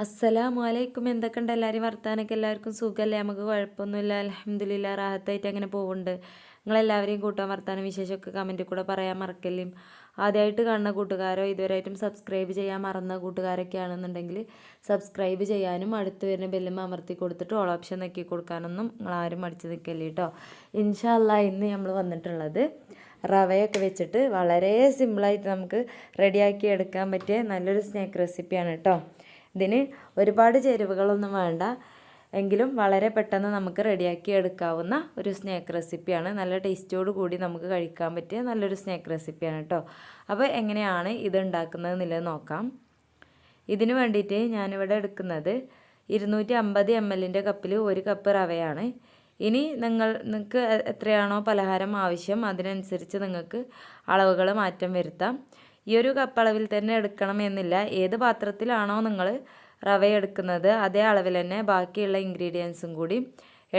അസ്സലാമു അലൈക്കും. എന്തൊക്കെയുണ്ട് എല്ലാവരും വർത്താനൊക്കെ? എല്ലാവർക്കും സുഖമല്ലേ? നമുക്ക് കുഴപ്പമൊന്നുമില്ല, അൽഹംദുലില്ലാ, റാഹത്തായിട്ട് അങ്ങനെ പോകുന്നുണ്ട്. നിങ്ങളെല്ലാവരെയും കൂട്ടാൻ വർത്താനം വിശേഷമൊക്കെ കമൻറ്റിൽ കൂടെ പറയാൻ മറക്കല്ലേ. ആദ്യമായിട്ട് കാണുന്ന കൂട്ടുകാരോ ഇതുവരെയായിട്ടും സബ്സ്ക്രൈബ് ചെയ്യാൻ മറന്ന കൂട്ടുകാരൊക്കെ ആണെന്നുണ്ടെങ്കിൽ സബ്സ്ക്രൈബ് ചെയ്യാനും അടുത്ത് വരുന്ന ബെല്ലും അമർത്തി കൊടുത്തിട്ട് ഓൾ ഓപ്ഷൻ നോക്കി കൊടുക്കാനൊന്നും നിങ്ങളാരും മടിച്ച് നിൽക്കല്ലേ കേട്ടോ. ഇൻഷാ അല്ലാ ഇന്ന് നമ്മൾ വന്നിട്ടുള്ളത് റവയൊക്കെ വെച്ചിട്ട് വളരെ സിമ്പിളായിട്ട് നമുക്ക് റെഡിയാക്കി എടുക്കാൻ പറ്റിയ നല്ലൊരു സ്നാക്ക് റെസിപ്പിയാണ് കേട്ടോ. ഇതിന് ഒരുപാട് ചേരുവകളൊന്നും വേണ്ട, എങ്കിലും വളരെ പെട്ടെന്ന് നമുക്ക് റെഡിയാക്കി എടുക്കാവുന്ന ഒരു സ്നാക്ക് റെസിപ്പിയാണ്. നല്ല ടേസ്റ്റോട് കൂടി നമുക്ക് കഴിക്കാൻ പറ്റിയ നല്ലൊരു സ്നാക്ക് റെസിപ്പിയാണ് കേട്ടോ. അപ്പോൾ എങ്ങനെയാണ് ഇത് ഉണ്ടാക്കുന്നത് എന്നുള്ളത് നോക്കാം. ഇതിന് വേണ്ടിയിട്ട് ഞാനിവിടെ എടുക്കുന്നത് 250 ml കപ്പിൽ 1 കപ്പ് റവയാണ്. ഇനി നിങ്ങൾക്ക് എത്രയാണോ പലഹാരം ആവശ്യം അതിനനുസരിച്ച് നിങ്ങൾക്ക് അളവുകൾ മാറ്റം വരുത്താം. ഈ ഒരു കപ്പ് അളവിൽ തന്നെ എടുക്കണം എന്നില്ല. ഏത് പാത്രത്തിലാണോ നിങ്ങൾ റവ എടുക്കുന്നത് അതേ അളവിൽ തന്നെ ബാക്കിയുള്ള ഇൻഗ്രീഡിയൻസും കൂടി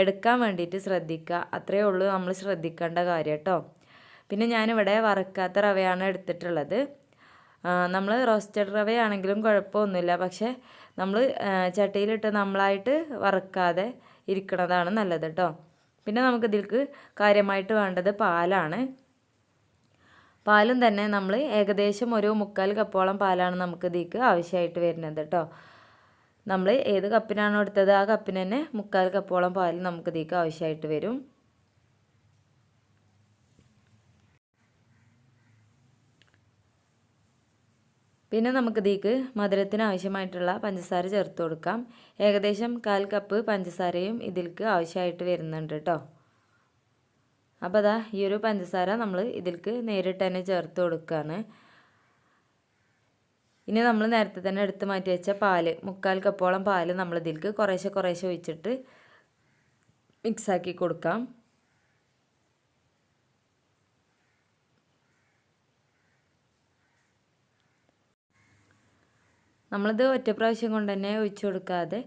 എടുക്കാൻ വേണ്ടിയിട്ട് ശ്രദ്ധിക്കുക. അത്രയേ ഉള്ളൂ നമ്മൾ ശ്രദ്ധിക്കേണ്ട കാര്യം കേട്ടോ. പിന്നെ ഞാനിവിടെ വറുക്കാത്ത റവയാണ് എടുത്തിട്ടുള്ളത്. നമ്മൾ റോസ്റ്റഡ് റവയാണെങ്കിലും കുഴപ്പമൊന്നുമില്ല, പക്ഷേ നമ്മൾ ചട്ടിയിലിട്ട് നമ്മളായിട്ട് വറുക്കാതെ ഇരിക്കുന്നതാണ് നല്ലത് കേട്ടോ. പിന്നെ നമുക്കിതിലേക്ക് കാര്യമായിട്ട് വേണ്ടത് പാലാണ്. പാലും തന്നെ നമ്മൾ ഏകദേശം ഒരു 3/4 കപ്പോളം പാലാണ് നമുക്ക് ഇതിലേക്ക് ആവശ്യമായിട്ട് വരുന്നത് കേട്ടോ. നമ്മൾ ഏത് കപ്പിനാണോ എടുത്തത് ആ കപ്പിന് തന്നെ 3/4 കപ്പോളം പാൽ നമുക്ക് ഇതിലേക്ക് ആവശ്യമായിട്ട് വരും. പിന്നെ നമുക്ക് ഇതിലേക്ക് മധുരത്തിന് ആവശ്യമായിട്ടുള്ള പഞ്ചസാര ചേർത്ത് കൊടുക്കാം. ഏകദേശം 1/4 കപ്പ് പഞ്ചസാരയും ഇതിലേക്ക് ആവശ്യമായിട്ട് വരുന്നുണ്ട് കേട്ടോ. അപ്പോൾ അതാ ഈ ഒരു പഞ്ചസാര നമ്മൾ ഇതിലേക്ക് നേരിട്ട് തന്നെ ചേർത്ത് കൊടുക്കുകയാണ്. ഇനി നമ്മൾ നേരത്തെ തന്നെ എടുത്ത് മാറ്റി വെച്ച പാല് 3/4 കപ്പോളം പാല് നമ്മൾ ഇതിലേക്ക് കുറേശ്ശെ ഒഴിച്ചിട്ട് മിക്സാക്കി കൊടുക്കാം. നമ്മളിത് ഒറ്റ പ്രാവശ്യം കൊണ്ട് തന്നെ ഒഴിച്ചു കൊടുക്കാതെ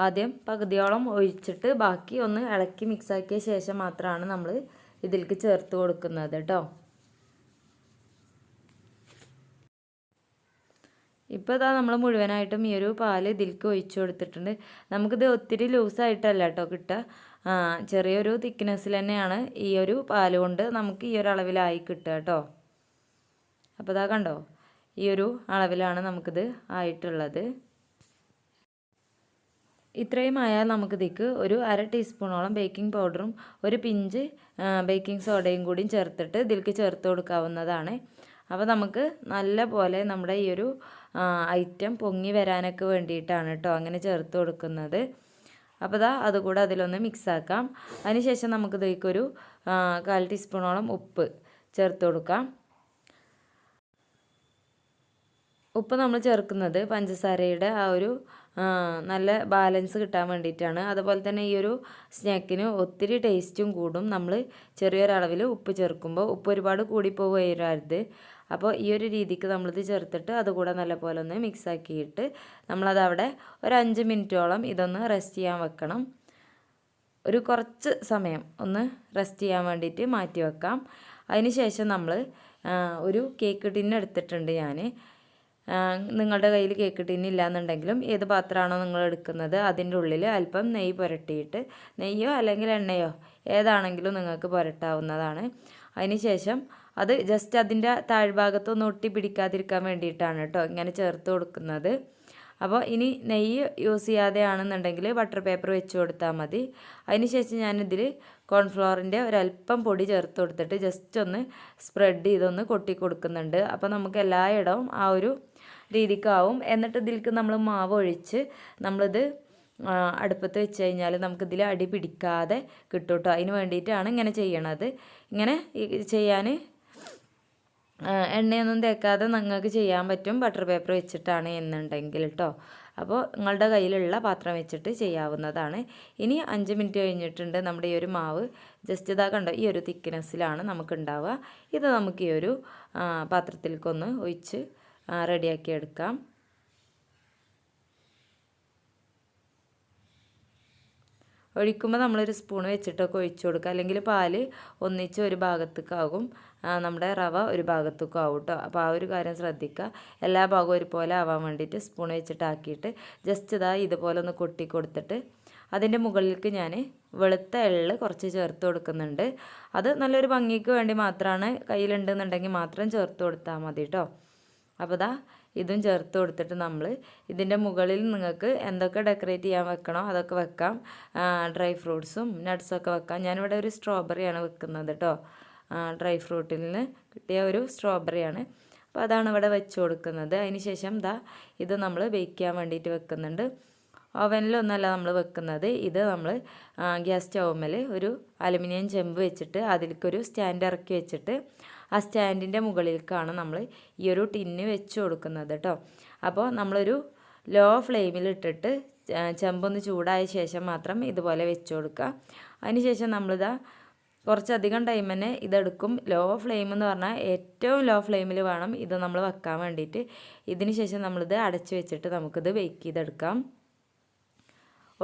ആദ്യം പകുതിയോളം ഒഴിച്ചിട്ട് ബാക്കി ഒന്ന് ഇളക്കി മിക്സാക്കിയ ശേഷം മാത്രമാണ് നമ്മൾ ഇതിലേക്ക് ചേർത്ത് കൊടുക്കുന്നത് കേട്ടോ. ഇപ്പോൾ ഇതാ നമ്മൾ മുഴുവനായിട്ടും ഈ ഒരു പാല് ഇതിലേക്ക് ഒഴിച്ചു കൊടുത്തിട്ടുണ്ട്. നമുക്കിത് ഒത്തിരി ലൂസായിട്ടല്ല കേട്ടോ കിട്ടുക, ചെറിയൊരു തിക്നെസ്സിൽ തന്നെയാണ് ഈ ഒരു പാല് കൊണ്ട് നമുക്ക് ഈ ഒരു അളവിലായി കിട്ടുക കേട്ടോ. അപ്പോൾ ഇതാ കണ്ടോ, ഈ ഒരു അളവിലാണ് നമുക്കിത് ആയിട്ടുള്ളത്. ഇത്രയും ആയാൽ നമുക്കിതിലേക്ക് ഒരു 1/2 ടീസ്പൂണോളം ബേക്കിംഗ് പൗഡറും ഒരു പിഞ്ച് ബേക്കിംഗ് സോഡയും കൂടി ചേർത്തിട്ട് ഇതിലേക്ക് ചേർത്ത് കൊടുക്കാവുന്നതാണ്. അപ്പോൾ നമുക്ക് നല്ല പോലെ നമ്മുടെ ഈ ഒരു ഐറ്റം പൊങ്ങി വരാനൊക്കെ വേണ്ടിയിട്ടാണ് കേട്ടോ അങ്ങനെ ചേർത്ത് കൊടുക്കുന്നത്. അപ്പോൾ അതുകൂടെ അതിലൊന്ന് മിക്സാക്കാം. അതിനുശേഷം നമുക്കിതിലേക്കൊരു 1/4 ടീസ്പൂണോളം ഉപ്പ് ചേർത്ത് കൊടുക്കാം. ഉപ്പ് നമ്മൾ ചേർക്കുന്നത് പഞ്ചസാരയുടെ ആ ഒരു നല്ല ബാലൻസ് കിട്ടാൻ വേണ്ടിയിട്ടാണ്. അതുപോലെ തന്നെ ഈ ഒരു സ്നാക്കിന് ഒത്തിരി ടേസ്റ്റും കൂടും നമ്മൾ ചെറിയൊരളവിൽ ഉപ്പ് ചേർക്കുമ്പോൾ. ഉപ്പ് ഒരുപാട് കൂടിപ്പോകരുത്. അപ്പോൾ ഈ ഒരു രീതിക്ക് നമ്മളിത് ചേർത്തിട്ട് അതുകൂടെ നല്ലപോലെ ഒന്ന് മിക്സാക്കിയിട്ട് നമ്മളതവിടെ ഒരു 5 മിനിറ്റോളം ഇതൊന്ന് റെസ്റ്റ് ചെയ്യാൻ വെക്കണം. ഒരു കുറച്ച് സമയം ഒന്ന് റെസ്റ്റ് ചെയ്യാൻ വേണ്ടിയിട്ട് മാറ്റി വെക്കാം. അതിന് ശേഷം നമ്മൾ ഒരു കേക്ക് ടിന്ന് എടുത്തിട്ടുണ്ട് ഞാൻ. നിങ്ങളുടെ കയ്യിൽ കേക്ക് ടിന്നില്ല എന്നുണ്ടെങ്കിലും ഏത് പാത്രമാണോ നിങ്ങൾ എടുക്കുന്നത് അതിൻ്റെ ഉള്ളിൽ അല്പം നെയ്യ് പുരട്ടിയിട്ട്, നെയ്യോ അല്ലെങ്കിൽ എണ്ണയോ ഏതാണെങ്കിലും നിങ്ങൾക്ക് പുരട്ടാവുന്നതാണ്. അതിന് ശേഷം അത് ജസ്റ്റ് അതിൻ്റെ താഴ്ഭാഗത്തൊന്ന് ഒട്ടി പിടിക്കാതിരിക്കാൻ വേണ്ടിയിട്ടാണ് കേട്ടോ ഇങ്ങനെ ചേർത്ത് കൊടുക്കുന്നത്. അപ്പോൾ ഇനി നെയ്യ് യൂസ് ചെയ്യാതെയാണെന്നുണ്ടെങ്കിൽ ബട്ടർ പേപ്പർ വെച്ച് കൊടുത്താൽ മതി. അതിന് ശേഷം ഞാനിതിൽ കോൺഫ്ലവറിൻ്റെ ഒരല്പം പൊടി ചേർത്ത് കൊടുത്തിട്ട് ജസ്റ്റ് ഒന്ന് സ്പ്രെഡ് ചെയ്തൊന്ന് കൊട്ടി കൊടുക്കുന്നുണ്ട്. അപ്പോൾ നമുക്ക് എല്ലായിടവും ആ ഒരു രീതിക്കാവും. എന്നിട്ട് ഇതിലേക്ക് നമ്മൾ മാവ് ഒഴിച്ച് നമ്മളിത് അടുപ്പത്ത് വെച്ച് കഴിഞ്ഞാൽ നമുക്കിതിൽ അടി പിടിക്കാതെ കിട്ടും കേട്ടോ. അതിന് വേണ്ടിയിട്ടാണ് ഇങ്ങനെ ചെയ്യണത്. ഇങ്ങനെ ചെയ്യാൻ എണ്ണയൊന്നും തേക്കാതെ നിങ്ങൾക്ക് ചെയ്യാൻ പറ്റും ബട്ടർ പേപ്പർ വെച്ചിട്ടാണ് എന്നുണ്ടെങ്കിൽ കേട്ടോ. അപ്പോൾ നിങ്ങളുടെ കയ്യിലുള്ള പാത്രം വെച്ചിട്ട് ചെയ്യാവുന്നതാണ്. ഇനി 5 മിനിറ്റ് കഴിഞ്ഞിട്ടുണ്ട്. നമ്മുടെ ഈ ഒരു മാവ് ജസ്റ്റ് ഇതാ കണ്ടോ, ഈ ഒരു തിക്നെസ്സിലാണ് നമുക്ക് ഉണ്ടാവുക. ഇത് നമുക്ക് ഈ ഒരു പാത്രത്തിലേക്കൊന്ന് ഒഴിച്ച് റെഡിയാക്കി എടുക്കാം. ഒഴിക്കുമ്പോൾ നമ്മളൊരു സ്പൂൺ വെച്ചിട്ടൊക്കെ ഒഴിച്ചു കൊടുക്കുക. അല്ലെങ്കിൽ പാല് ഒന്നിച്ച് ഒരു ഭാഗത്തേക്കാകും, നമ്മുടെ റവ ഒരു ഭാഗത്തേക്കും ആവും കേട്ടോ. അപ്പോൾ ആ ഒരു കാര്യം ശ്രദ്ധിക്കുക. എല്ലാ ഭാഗവും ഒരുപോലെ ആവാൻ വേണ്ടിയിട്ട് സ്പൂൺ വെച്ചിട്ടാക്കിയിട്ട് ജസ്റ്റ് ഇതുപോലെ ഒന്ന് കൊട്ടി കൊടുത്തിട്ട് അതിൻ്റെ മുകളിലേക്ക് ഞാൻ വെളുത്ത എള്ള് കുറച്ച് ചേർത്ത് കൊടുക്കുന്നുണ്ട്. അത് നല്ലൊരു ഭംഗിക്ക് വേണ്ടി മാത്രമാണ്, കയ്യിലുണ്ടെന്നുണ്ടെങ്കിൽ മാത്രം ചേർത്ത് കൊടുത്താൽ മതി കേട്ടോ. അപ്പോൾ ഇതും ചേർത്ത് കൊടുത്തിട്ട് നമ്മൾ ഇതിൻ്റെ മുകളിൽ നിങ്ങൾക്ക് എന്തൊക്കെ ഡെക്കറേറ്റ് ചെയ്യാൻ വെക്കണോ അതൊക്കെ വെക്കാം. ഡ്രൈ ഫ്രൂട്ട്സും നട്ട്സൊക്കെ വെക്കാം. ഞാനിവിടെ ഒരു സ്ട്രോബെറിയാണ് വെക്കുന്നത് കേട്ടോ. ഡ്രൈ ഫ്രൂട്ടിൽ നിന്ന് കിട്ടിയ ഒരു സ്ട്രോബെറിയാണ്. അപ്പോൾ അതാണ് ഇവിടെ വെച്ച് കൊടുക്കുന്നത്. അതിന് ശേഷം ഇത് നമ്മൾ ബേക്ക് ചെയ്യാൻ വേണ്ടിയിട്ട് വെക്കുന്നുണ്ട്. ഓവനിലൊന്നല്ല നമ്മൾ വെക്കുന്നത്, ഇത് നമ്മൾ ഗ്യാസ് സ്റ്റൗമ്മേൽ ഒരു അലുമിനിയം ചെമ്പ് വെച്ചിട്ട് അതിലേക്കൊരു സ്റ്റാൻഡ് ഇറക്കി വെച്ചിട്ട് ആ സ്റ്റാൻഡിൻ്റെ മുകളിലേക്കാണ് നമ്മൾ ഈ ഒരു ടിന്ന് വെച്ച് കൊടുക്കുന്നത് കേട്ടോ. അപ്പോൾ നമ്മളൊരു ലോ ഫ്ലെയിമിലിട്ടിട്ട് ചെമ്പൊന്ന് ചൂടായ ശേഷം മാത്രം ഇതുപോലെ വെച്ച് കൊടുക്കുക. അതിന് ശേഷം കുറച്ചധികം ടൈം തന്നെ ഇതെടുക്കും. ലോ ഫ്ലെയിം എന്ന് പറഞ്ഞാൽ ഏറ്റവും ലോ ഫ്ലെയിമിൽ വേണം ഇത് നമ്മൾ വെക്കാൻ വേണ്ടിയിട്ട്. ഇതിന് ശേഷം നമ്മളിത് അടച്ച് വെച്ചിട്ട് നമുക്കിത് ബേക്ക് ചെയ്തെടുക്കാം.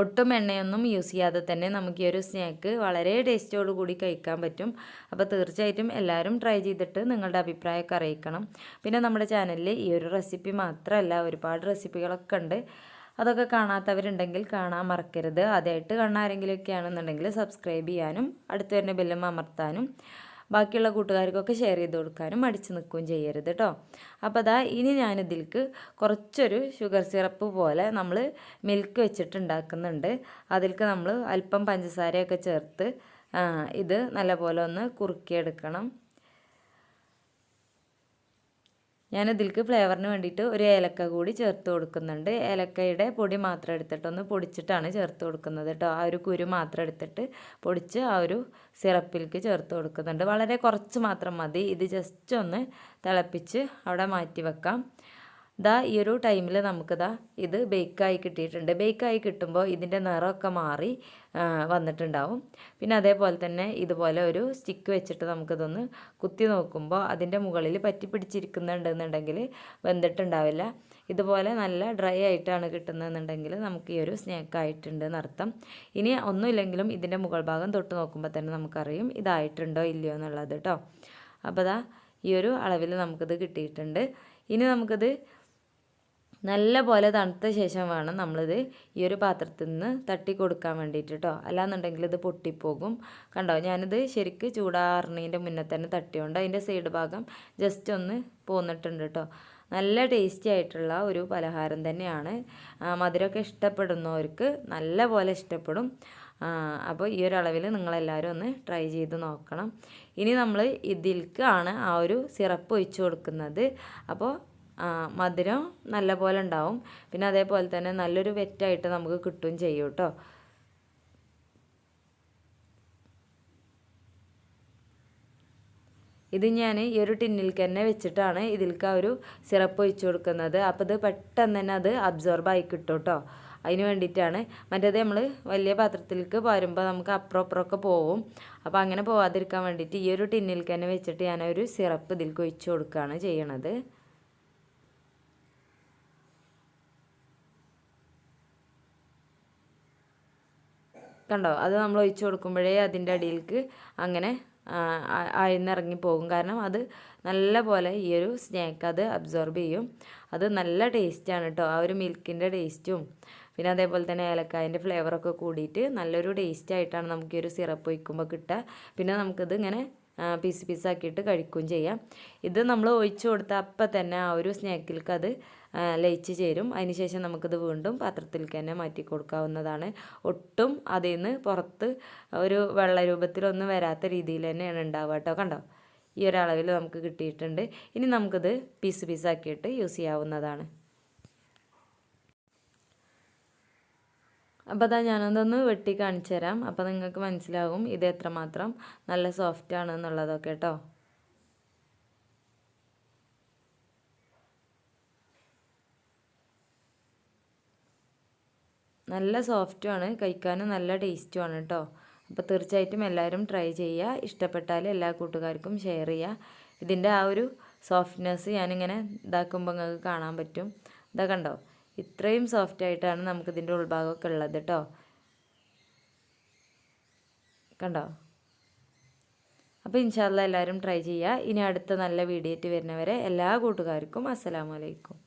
ഒട്ടും എണ്ണയൊന്നും യൂസ് ചെയ്യാതെ തന്നെ നമുക്ക് ഈ ഒരു സ്നാക്ക് വളരെ ടേസ്റ്റോട് കൂടി കഴിക്കാൻ പറ്റും. അപ്പോൾ തീർച്ചയായിട്ടും എല്ലാവരും ട്രൈ ചെയ്തിട്ട് നിങ്ങളുടെ അഭിപ്രായമൊക്കെ അറിയിക്കണം. പിന്നെ നമ്മുടെ ചാനലിൽ ഈ ഒരു റെസിപ്പി മാത്രമല്ല, ഒരുപാട് റെസിപ്പികളൊക്കെ ഉണ്ട്. അതൊക്കെ കാണാത്തവരുണ്ടെങ്കിൽ കാണാൻ മറക്കരുത്. ആദ്യമായിട്ട് കാണുന്ന ആരെങ്കിലുമൊക്കെ ആണെന്നുണ്ടെങ്കിൽ സബ്സ്ക്രൈബ് ചെയ്യാനും അടുത്ത് വരുന്ന ബെല്ലും അമർത്താനും ബാക്കിയുള്ള കൂട്ടുകാർക്കൊക്കെ ഷെയർ ചെയ്ത് കൊടുക്കാനും മടിച്ച് നിൽക്കുകയും ചെയ്യരുത് കേട്ടോ. അപ്പോൾ ഇനി ഞാനിതിലേക്ക് കുറച്ചൊരു ഷുഗർ സിറപ്പ് പോലെ നമ്മൾ മിൽക്ക് വെച്ചിട്ടുണ്ടാക്കുന്നുണ്ട്. അതിലേക്ക് നമ്മൾ അല്പം പഞ്ചസാരയൊക്കെ ചേർത്ത് ഇത് നല്ലപോലെ ഒന്ന് കുറുക്കിയെടുക്കണം. ഞാനിതിലേക്ക് ഫ്ലേവറിന് വേണ്ടിയിട്ട് ഒരു ഏലക്ക കൂടി ചേർത്ത് കൊടുക്കുന്നുണ്ട്. ഏലക്കയുടെ പൊടി മാത്രം എടുത്തിട്ടൊന്ന് പൊടിച്ചിട്ടാണ് ചേർത്ത് കൊടുക്കുന്നത് കേട്ടോ. ആ ഒരു കുരു മാത്രം എടുത്തിട്ട് പൊടിച്ച് ആ ഒരു സിറപ്പിലേക്ക് ചേർത്ത് കൊടുക്കുന്നുണ്ട്. വളരെ കുറച്ച് മാത്രം മതി. ഇത് ജസ്റ്റ് ഒന്ന് തിളപ്പിച്ച് അവിടെ മാറ്റി വെക്കാം. ഈ ഒരു ടൈമിൽ നമുക്ക് ഇത് ബേക്കായി കിട്ടിയിട്ടുണ്ട്. ബേക്കായി കിട്ടുമ്പോൾ ഇതിൻ്റെ നിറമൊക്കെ മാറി വന്നിട്ടുണ്ടാവും. പിന്നെ അതേപോലെ തന്നെ ഇതുപോലെ ഒരു സ്റ്റിക്ക് വെച്ചിട്ട് നമുക്കിതൊന്ന് കുത്തി നോക്കുമ്പോൾ അതിൻ്റെ മുകളിൽ പറ്റി പിടിച്ചിരിക്കുന്നുണ്ടെന്നുണ്ടെങ്കിൽ വെന്തിട്ടുണ്ടാവില്ല. ഇതുപോലെ നല്ല ഡ്രൈ ആയിട്ടാണ് കിട്ടുന്നതെന്നുണ്ടെങ്കിൽ നമുക്ക് ഈ ഒരു സ്നാക്ക് ആയിട്ടുണ്ട് എന്നർത്ഥം. ഇനി ഒന്നുമില്ലെങ്കിലും ഇതിൻ്റെ മുകൾ ഭാഗം തൊട്ട് നോക്കുമ്പോൾ തന്നെ നമുക്കറിയും ഇതായിട്ടുണ്ടോ ഇല്ലയോ എന്നുള്ളത് കേട്ടോ. അപ്പോൾ ഈ ഒരു അളവിൽ നമുക്കിത് കിട്ടിയിട്ടുണ്ട്. ഇനി നമുക്കിത് നല്ല പോലെ തണുത്ത ശേഷം വേണം നമ്മളിത് ഈ ഒരു പാത്രത്തിൽ നിന്ന് തട്ടി കൊടുക്കാൻ വേണ്ടിയിട്ട് കേട്ടോ. അല്ലാന്നുണ്ടെങ്കിൽ ഇത് പൊട്ടിപ്പോകും. കണ്ടോ, ഞാനിത് ശരിക്ക് ചൂടാറുന്നതിൻ്റെ മുന്നേ തന്നെ തട്ടിയോണ്ട് അതിൻ്റെ സൈഡ് ഭാഗം ജസ്റ്റ് ഒന്ന് പോന്നിട്ടുണ്ട് കേട്ടോ. നല്ല ടേസ്റ്റി ആയിട്ടുള്ള ഒരു പലഹാരം തന്നെയാണ്. മധുരമൊക്കെ ഇഷ്ടപ്പെടുന്നവർക്ക് നല്ല പോലെ ഇഷ്ടപ്പെടും. അപ്പോൾ ഈ ഒരു അളവിൽ നിങ്ങളെല്ലാവരും ഒന്ന് ട്രൈ ചെയ്ത് നോക്കണം. ഇനി നമ്മൾ ഇതിലേക്കാണ് ആ ഒരു സിറപ്പ് ഒഴിച്ച് കൊടുക്കുന്നത്. അപ്പോൾ മധുരം നല്ല പോലെ ഉണ്ടാവും. പിന്നെ അതേപോലെ തന്നെ നല്ലൊരു വെറ്റായിട്ട് നമുക്ക് കിട്ടുകയും ചെയ്യും കേട്ടോ. ഇത് ഞാൻ ഈ ഒരു ടിന്നിലേക്ക് തന്നെ വെച്ചിട്ടാണ് ഇതിലേക്ക് ആ ഒരു സിറപ്പ് ഒഴിച്ച് കൊടുക്കുന്നത്. അപ്പോൾ ഇത് പെട്ടെന്ന് തന്നെ അത് അബ്സോർബ് ആയി കിട്ടും കേട്ടോ. അതിന് വേണ്ടിയിട്ടാണ്. മറ്റേത് നമ്മൾ വലിയ പാത്രത്തിലേക്ക് വരുമ്പോൾ നമുക്ക് അപ്പുറമൊക്കെ പോവും. അപ്പോൾ അങ്ങനെ പോവാതിരിക്കാൻ വേണ്ടിയിട്ട് ഈ ഒരു ടിന്നിലേക്ക് തന്നെ വെച്ചിട്ട് ഞാനൊരു സിറപ്പ് ഇതിലേക്ക് ഒഴിച്ച് കൊടുക്കുകയാണ് ചെയ്യണത്. കണ്ടോ, അത് നമ്മൾ ഒഴിച്ച് കൊടുക്കുമ്പോഴേ അതിൻ്റെ അടിയിലേക്ക് അങ്ങനെ ആഴ്ന്നിറങ്ങി പോകും. കാരണം അത് നല്ല പോലെ ഈ ഒരു സ്നാക്ക് അത് അബ്സോർബ് ചെയ്യും. അത് നല്ല ടേസ്റ്റാണ് കേട്ടോ. ആ ഒരു മിൽക്കിൻ്റെ ടേസ്റ്റും പിന്നെ അതേപോലെ തന്നെ ഏലക്കായൻ്റെ ഫ്ലേവറൊക്കെ കൂടിയിട്ട് നല്ലൊരു ടേസ്റ്റായിട്ടാണ് നമുക്ക് ഈ ഒരു സിറപ്പ് ഒഴിക്കുമ്പോൾ കിട്ടുക. പിന്നെ നമുക്കിത് ഇങ്ങനെ പീസ് പീസാക്കിയിട്ട് കഴിക്കുകയും ചെയ്യാം. ഇത് നമ്മൾ ഒഴിച്ച് കൊടുത്താൽ അപ്പം തന്നെ ആ ഒരു സ്നാക്കിലേക്ക് അത് ലയിച്ച് ചേരും. അതിനുശേഷം നമുക്കിത് വീണ്ടും പാത്രത്തിലേക്ക് തന്നെ മാറ്റി കൊടുക്കാവുന്നതാണ്. ഒട്ടും അതിൽ നിന്ന് പുറത്ത് ഒരു വെള്ള രൂപത്തിലൊന്നും വരാത്ത രീതിയിൽ തന്നെയാണ് ഉണ്ടാവുക കേട്ടോ. കണ്ടോ, ഈ ഒരളവിൽ നമുക്ക് കിട്ടിയിട്ടുണ്ട്. ഇനി നമുക്കിത് പീസ് പീസാക്കിയിട്ട് യൂസ് ചെയ്യാവുന്നതാണ്. അപ്പോൾ ഞാനതൊന്ന് വെട്ടി കാണിച്ചു തരാം. അപ്പോൾ നിങ്ങൾക്ക് മനസ്സിലാകും ഇത് എത്രമാത്രം നല്ല സോഫ്റ്റ് ആണ് എന്നുള്ളതൊക്കെ കേട്ടോ. നല്ല സോഫ്റ്റുമാണ്, കഴിക്കാനും നല്ല ടേസ്റ്റുമാണ് കേട്ടോ. അപ്പോൾ തീർച്ചയായിട്ടും എല്ലാവരും ട്രൈ ചെയ്യുക. ഇഷ്ടപ്പെട്ടാൽ എല്ലാ കൂട്ടുകാർക്കും ഷെയർ ചെയ്യുക. ഇതിൻ്റെ ആ ഒരു സോഫ്റ്റ്നെസ് ഞാനിങ്ങനെ ഇതാക്കുമ്പോൾ നിങ്ങൾക്ക് കാണാൻ പറ്റും. ഇതാ കണ്ടോ, ഇത്രയും സോഫ്റ്റ് ആയിട്ടാണ് നമുക്കിതിൻ്റെ ഉൾഭാഗമൊക്കെ ഉള്ളത് കേട്ടോ. കണ്ടോ? അപ്പോൾ ഇൻഷാ അല്ലാഹ് എല്ലാവരും ട്രൈ ചെയ്യുക. ഇനി അടുത്ത നല്ല വീഡിയോ ആയിട്ട് വരുന്നവരെ എല്ലാ കൂട്ടുകാർക്കും അസ്സലാമു അലൈക്കും.